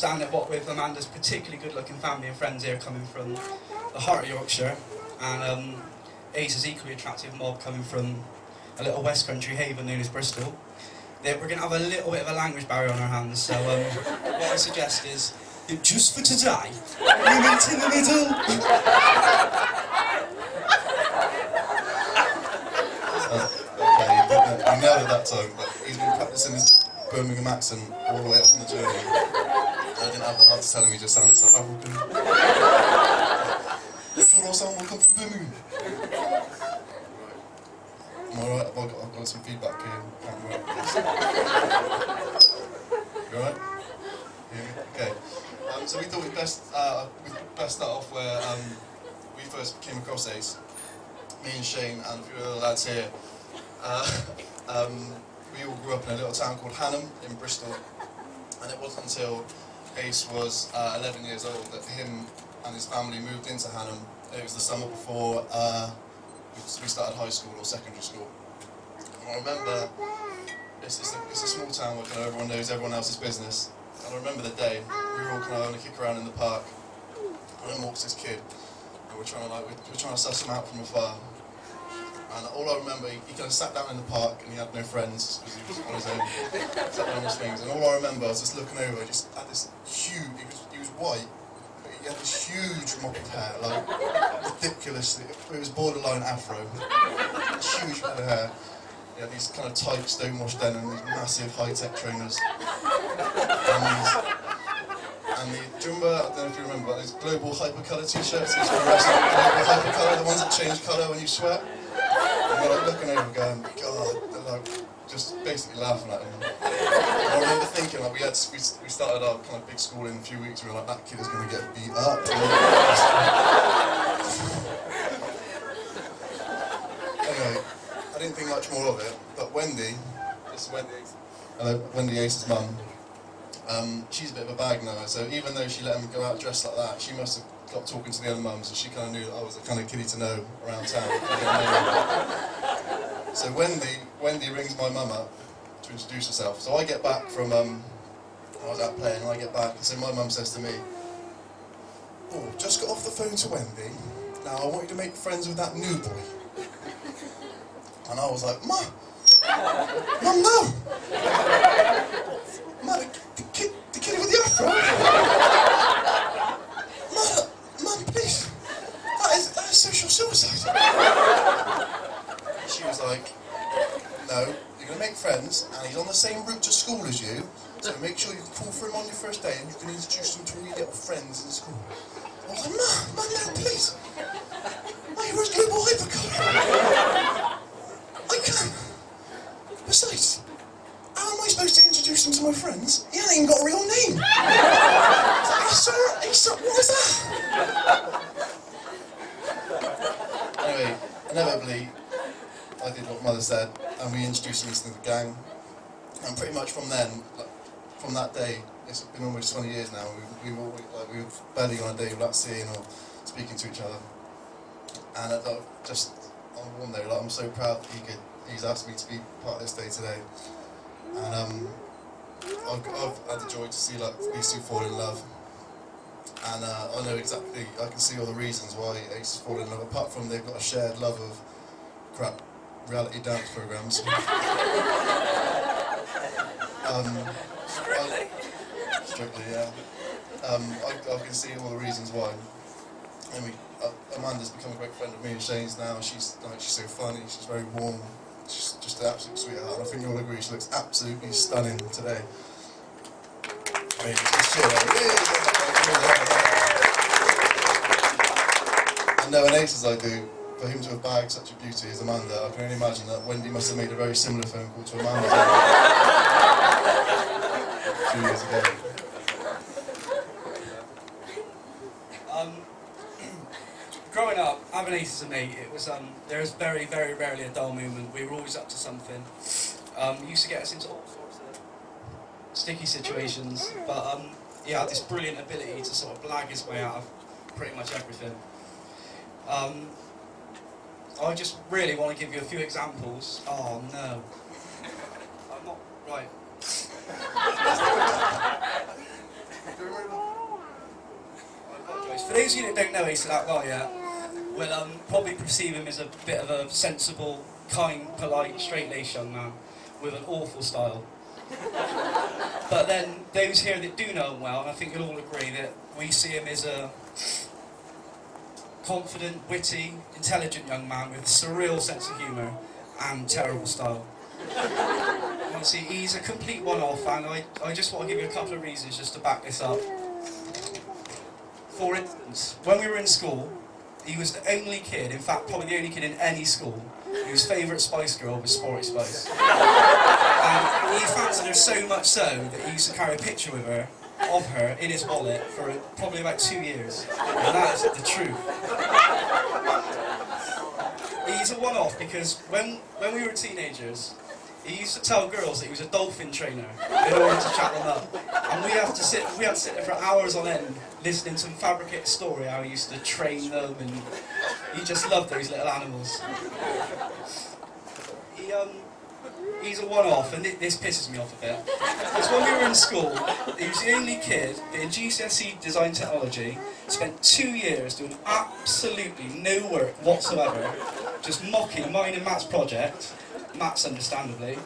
Standing at what with Amanda's particularly good-looking family and friends here coming from the heart of Yorkshire, and Ace's equally attractive mob coming from a little West Country haven known as Bristol. We're going to have a little bit of a language barrier on our hands, so what I suggest is, just for today, we meet in the middle. Okay, you nailed it that time, but he's been practicing his Birmingham accent all the way up from the journey. I didn't have the heart to tell him he just sounded South African. Sure, all someone will come from Birmingham. I'm alright, I've got some feedback here. You alright? Hear me? Okay. So we thought we'd best start off where we first came across Ace. Me and Shane and a few other lads here. We all grew up in a little town called Hanham in Bristol, and it wasn't until Ace was 11 years old that him and his family moved into Hanham. It was the summer before we started high school or secondary school. And I remember, it's a small town where kind of everyone knows everyone else's business. And I remember the day, we were all kind of having a kick around in the park, and then walks this kid, and we're trying to suss him out from afar. And all I remember, he kind of sat down in the park, and he had no friends, because he was on his own, sat down on his things. And all I remember, I was just looking over, just had this huge, he was white, but he had this huge mop of hair, like, ridiculously, it was borderline afro, huge head of hair. He had these kind of tight stonewashed denim, these massive high-tech trainers. And do you remember, I don't know if you remember, those global hypercolour t-shirts, these fluorescent global hypercolour, the ones that change colour when you sweat? And we're like looking over going, God, they're like, just basically laughing at him. And I remember thinking, like, we started our kind of big school in a few weeks, we were like, that kid is going to get beat up. Anyway, I didn't think much more of it, but Wendy, this is Wendy Ace's mum, she's a bit of a bag now, so even though she let him go out dressed like that, she must have got talking to the other mums, and she kind of knew that I was the kind of kiddie to know around town. So Wendy rings my mum up to introduce herself. So I get back from, I was out playing, and I get back, and so my mum says to me, "Oh, just got off the phone to Wendy, now I want you to make friends with that new boy." And I was like, Mum, no! Mum, the kid with the afro? Mum, please, that is social suicide. She was like, no, you're going to make friends, and he's on the same route to school as you, so make sure you can call for him on your first day, and you can introduce him to all your little friends in school. I was like, Mum, no, please. My hero's global hypercolour. I can't. Besides, how am I supposed to introduce him to my friends? He hasn't even got a real name. It's like, hey, sir, what is that? Anyway, inevitably, I did what Mother said, and we introduced him to the gang. And pretty much from then, from that day, it's been almost 20 years now, we were barely on a day without seeing or speaking to each other. And just on one note, I'm so proud that he's asked me to be part of this day today. And I've had the joy to see these two fall in love. And I know exactly, I can see all the reasons why Ace has fallen in love, apart from they've got a shared love of crap reality dance programmes. Strictly, yeah. I can see all the reasons why. And Amanda's become a great friend of me and Shane's now. She's so funny, she's very warm, she's just an absolute sweetheart. And I think you'll agree she looks absolutely stunning today. And knowing Ace as I do, for him to have bagged such a beauty as Amanda, I can only imagine that Wendy must have made a very similar phone call to Amanda 2 years ago. Growing up, having Ace as a mate, it was there was very, very rarely a dull moment. We were always up to something. He used to get us into all sorts of sticky situations, but he had this brilliant ability to sort of blag his way out of pretty much everything. I just really want to give you a few examples. Oh no, I'm not right. For those of you that don't know Ace that well yet, will probably perceive him as a bit of a sensible, kind, polite, straight-laced young man with an awful style. But then those here that do know him well, and I think you'll all agree that we see him as a confident, witty, intelligent young man with a surreal sense of humour and terrible style. Honestly, he's a complete one-off, and I just want to give you a couple of reasons just to back this up. For instance, when we were in school, he was the only kid, in fact probably the only kid in any school, whose favourite Spice Girl was Sporty Spice. And he fancied her so much so that he used to carry a picture of her in his wallet for probably about 2 years. And that is the truth. He's a one-off because when we were teenagers, he used to tell girls that he was a dolphin trainer in order to chat them up. And we had to sit there for hours on end listening to him fabricate a story how he used to train them, and he just loved those little animals. He's a one-off, and this pisses me off a bit. Because when we were in school, he was the only kid that in GCSE Design Technology spent 2 years doing absolutely no work whatsoever, just mocking mine and Matt's project, Matt's understandably,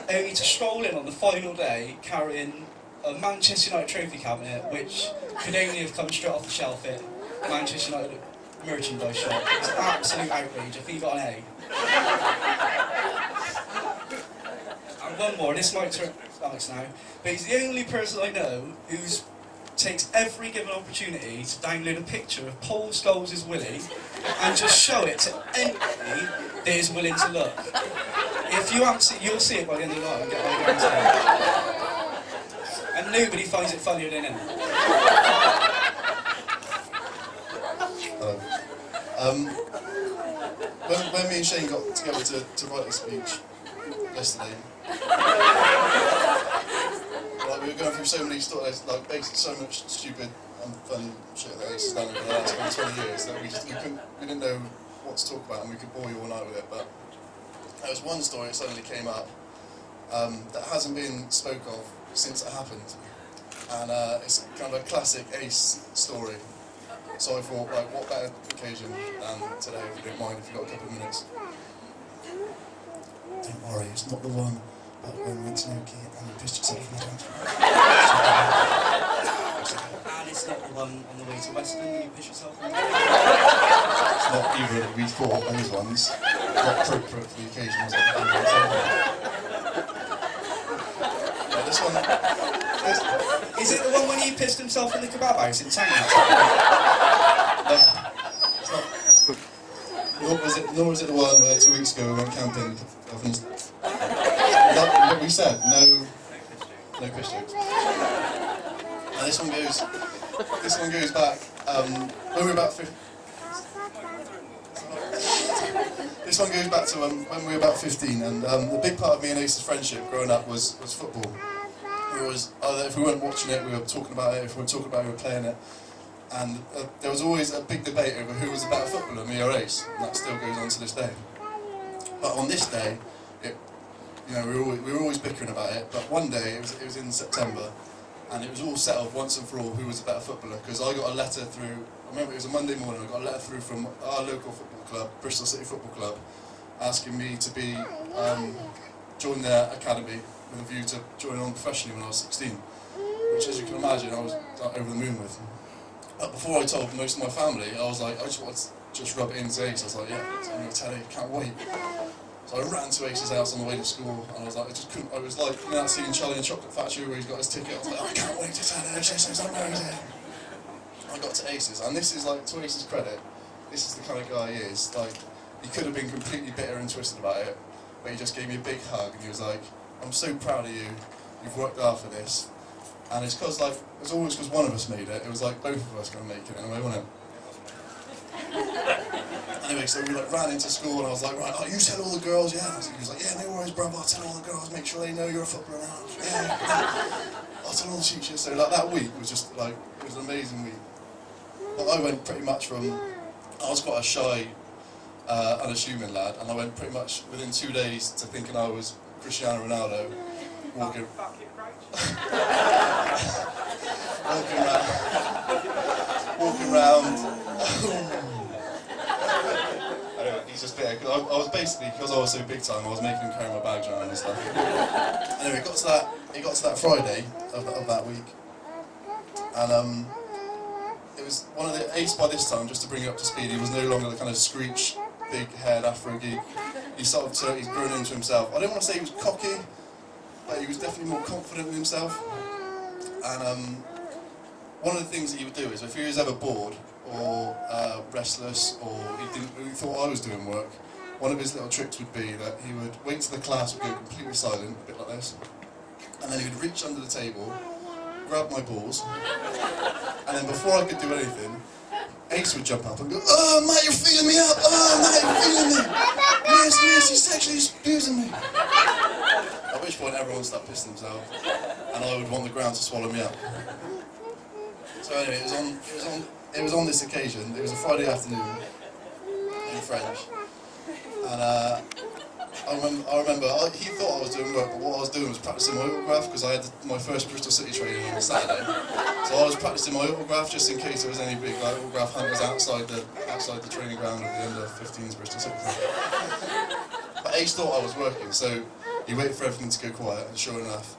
only to stroll in on the final day carrying a Manchester United trophy cabinet, which could only have come straight off the shelf at Manchester United merchandise shop. It's an absolute outrage if he got an A. And one more, this might turn Alex now, but he's the only person I know who takes every given opportunity to download a picture of Paul Scholes' Willie and just show it to anybody that is willing to look. If you haven't seen it, you'll see it by the end of the night, I guarantee. And nobody finds it funnier than him. When me and Shane got together to write a speech yesterday, like we were going through so many stories, like basically so much stupid and fun shit that Ace has done over the last 20 years that we didn't know what to talk about, and we could bore you all night with it. But there was one story that suddenly came up that hasn't been spoke of since it happened, and it's kind of a classic Ace story. So I thought, like, what better occasion than today, if you don't mind, if you've got a couple of minutes. Don't worry, it's not the one about when we went to Nokia and you pissed yourself in the country. And it's not the one on the way to Western that you piss yourself in. It's not either that we thought those ones. Not appropriate for the occasion, was it? Yeah, this one... Is it the one when he pissed himself in the kebab house in Thang? No, it's not. Nor was it the one where 2 weeks ago we went camping. What we said, no piss jokes. And this one goes back when we were about 15. This one goes back to when we were about 15, and the big part of me and Ace's friendship growing up was football. If we weren't watching it, we were talking about it. If we were talking about it, we were playing it. And there was always a big debate over who was a better footballer, me or Ace, and that still goes on to this day. But on this day, we were always bickering about it. But one day, it was in September, and it was all settled once and for all who was a better footballer. Because I got a letter through. I remember it was a Monday morning. I got a letter through from our local football club, Bristol City Football Club, asking me to be join their academy with a view to joining on professionally when I was 16, which, as you can imagine, I was over the moon with. But before I told most of my family, I was like, I just wanted to rub it into Ace. I was like, yeah, I'm going to tell you, can't wait. So I ran to Ace's house on the way to school, and I was like, I just couldn't. I was like, you know, that scene Charlie and the Chocolate Factory where he's got his ticket. I was like, I can't wait to tell Ace. This is amazing. I got to Ace's, and this is like, to Ace's credit, this is the kind of guy he is. Like, he could have been completely bitter and twisted about it, but he just gave me a big hug, and he was like, I'm so proud of you, you've worked hard for this. And it's because, like, it's always because one of us made it, it was like both of us going to make it in a way, wasn't it? Anyway, so we like ran into school, and I was like, right, you tell all the girls, yeah? He was like, yeah, no worries, bro, I'll tell all the girls, make sure they know you're a footballer now. Yeah, I'll tell all the teachers. So, like, that week was just, like, it was an amazing week. But I went pretty much from, I was quite a shy, unassuming lad, and I went pretty much within 2 days to thinking I was Cristiano Ronaldo, walking around. basically, because I was so big time, I was making him carry my bags around and stuff. Anyway, it got to that Friday of that week, and it was one of the Ace by this time, just to bring you up to speed. He was no longer the kind of screech, big-haired Afro geek. He's grown into himself. I don't want to say he was cocky, but he was definitely more confident in himself. And one of the things that he would do is, if he was ever bored or restless, or he thought I was doing work, one of his little tricks would be that he would wait till the class would go completely silent, a bit like this, and then he would reach under the table, grab my balls, and then before I could do anything, Ace would jump up and go, "Oh, mate, you're feeling me up! Oh, mate, you're feeling me! Yes, he's sexually abusing me!" At which point everyone would start pissing themselves, and I would want the ground to swallow me up. So anyway, it was on this occasion. It was a Friday afternoon in French, and I remember he thought I was doing work, but what I was doing was practicing my autograph, because I had my first Bristol City training on a Saturday. So I was practicing my autograph just in case there was any big autograph hunters outside the training ground of the under-15s Bristol City. But Ace thought I was working, so he waited for everything to go quiet, and sure enough,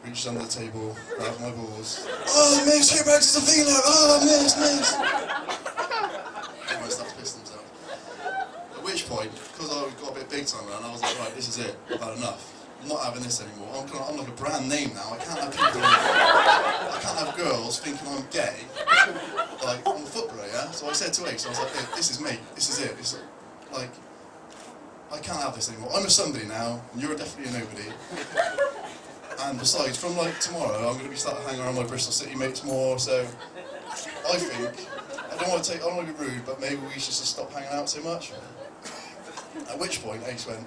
reached under the table, grabbed my balls. "Oh, Miss Hoebags is a feeler! Oh, Miss! Everyone starts pissing themselves. At which point, because I got a bit big time around, I was like, right, this is it, I've had enough. I'm not having this anymore. I'm like a brand name now. I can't have girls thinking I'm gay. Like, I'm a footballer, yeah? So I said to Ace, I was like, hey, this is me, this is it. It's like, I can't have this anymore. I'm a somebody now, and you're definitely a nobody. And besides, from like tomorrow, I'm going to be starting to hang around my Bristol City mates more, so I think, I don't want to be rude, but maybe we should just stop hanging out so much. At which point, Ace went,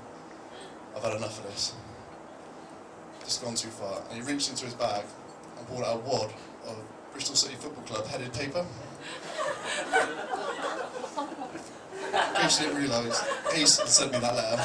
"I've had enough of this. It's gone too far." And he reached into his bag and pulled out a wad of Bristol City Football Club headed paper. Ace didn't realise Ace had sent me that letter.